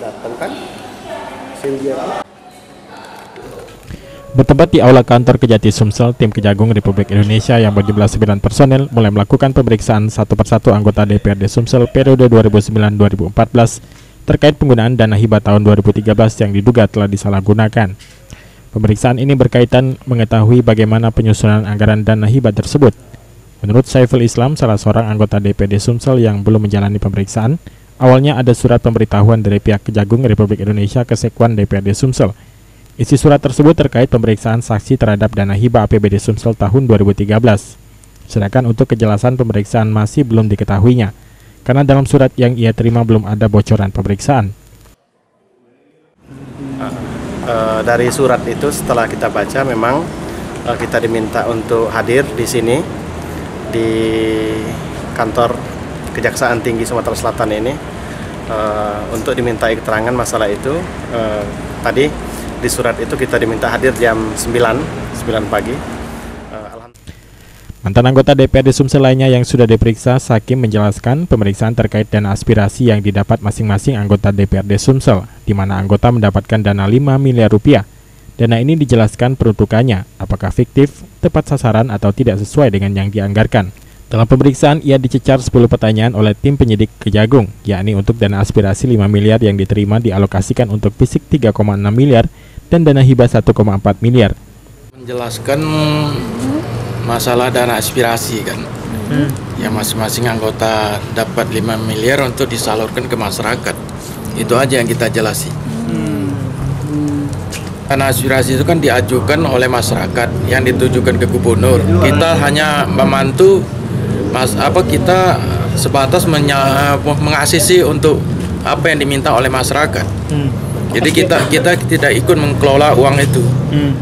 Datang kan? Dia. Bertempat di Aula Kantor Kejati Sumsel, tim Kejagung Republik Indonesia yang berjumlah 9 personel mulai melakukan pemeriksaan satu persatu anggota DPRD Sumsel periode 2009-2014 terkait penggunaan dana hibah tahun 2013 yang diduga telah disalahgunakan. Pemeriksaan ini berkaitan mengetahui bagaimana penyusunan anggaran dana hibah tersebut. Menurut Saiful Islam, salah seorang anggota DPRD Sumsel yang belum menjalani pemeriksaan, awalnya ada surat pemberitahuan dari pihak Kejagung Republik Indonesia ke Sekwan DPRD Sumsel. Isi surat tersebut terkait pemeriksaan saksi terhadap dana hibah APBD Sumsel tahun 2013. Sedangkan untuk kejelasan pemeriksaan masih belum diketahuinya, karena dalam surat yang ia terima belum ada bocoran pemeriksaan. Dari surat itu setelah kita baca memang kita diminta untuk hadir di sini di kantor Kejaksaan Tinggi Sumatera Selatan ini untuk dimintai keterangan masalah itu. Tadi di surat itu kita diminta hadir jam 9 pagi. Mantan anggota DPRD Sumsel lainnya yang sudah diperiksa, Hakim menjelaskan pemeriksaan terkait dana aspirasi yang didapat masing-masing anggota DPRD Sumsel, di mana anggota mendapatkan dana 5 miliar rupiah. Dana ini dijelaskan peruntukannya, apakah fiktif, tepat sasaran atau tidak sesuai dengan yang dianggarkan. Dalam pemeriksaan, ia dicecar 10 pertanyaan oleh tim penyidik Kejagung, yakni untuk dana aspirasi 5 miliar yang diterima dialokasikan untuk fisik 3,6 miliar dan dana hibah 1,4 miliar. Menjelaskan masalah dana aspirasi kan, yang masing-masing anggota dapat 5 miliar untuk disalurkan ke masyarakat. Itu aja yang kita jelasi. Dana aspirasi itu kan diajukan oleh masyarakat yang ditujukan ke gubernur. Kita hanya membantu kita sebatas mengasisi untuk apa yang diminta oleh masyarakat. Jadi kita tidak ikut mengelola uang itu.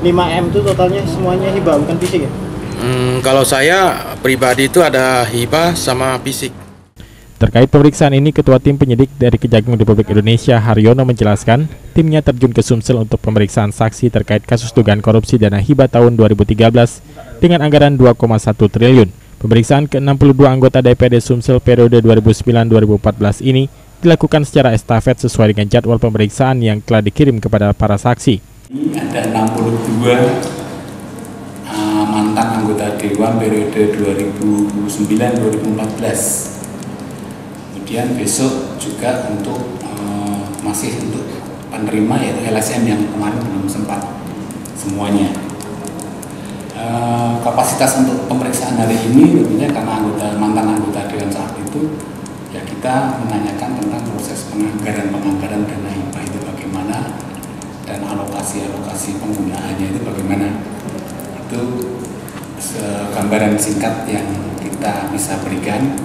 5M itu totalnya semuanya hibah, bukan fisik ya? Kalau saya pribadi itu ada hibah sama fisik. Terkait pemeriksaan ini, Ketua Tim Penyidik dari Kejagung Republik Indonesia Haryono menjelaskan, timnya terjun ke Sumsel untuk pemeriksaan saksi terkait kasus dugaan korupsi dana hibah tahun 2013 dengan anggaran 2,1 triliun. Pemeriksaan ke-62 anggota DPRD Sumsel periode 2009-2014 ini dilakukan secara estafet sesuai dengan jadwal pemeriksaan yang telah dikirim kepada para saksi. Ada 62 mantan anggota Dewan periode 2009-2014. Kemudian besok juga untuk masih untuk penerima yaitu LSM yang kemarin belum sempat semuanya. Kapasitas untuk pemeriksaan hari ini tentunya karena mantan anggota Dewan saat itu ya kita menanyakan tentang proses penganggaran dana hibah itu bagaimana dan alokasi penggunaannya itu bagaimana. Itu gambaran singkat yang kita bisa berikan,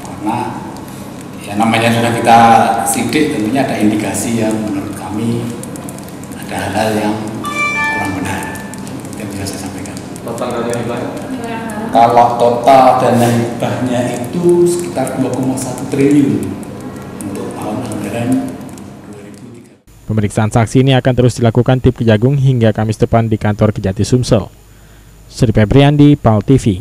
karena ya namanya sudah kita sidik, tentunya ada indikasi yang menurut kami ada hal-hal yang kurang benar yang bisa saya sampaikan. Total dana hibah? Kalau total dana hibahnya itu sekitar 2,1 triliun untuk tahun anggaran 2003. Pemeriksaan saksi ini akan terus dilakukan tim Kejagung hingga Kamis depan di kantor Kejati Sumsel. Sri Febriandi, PAL TV.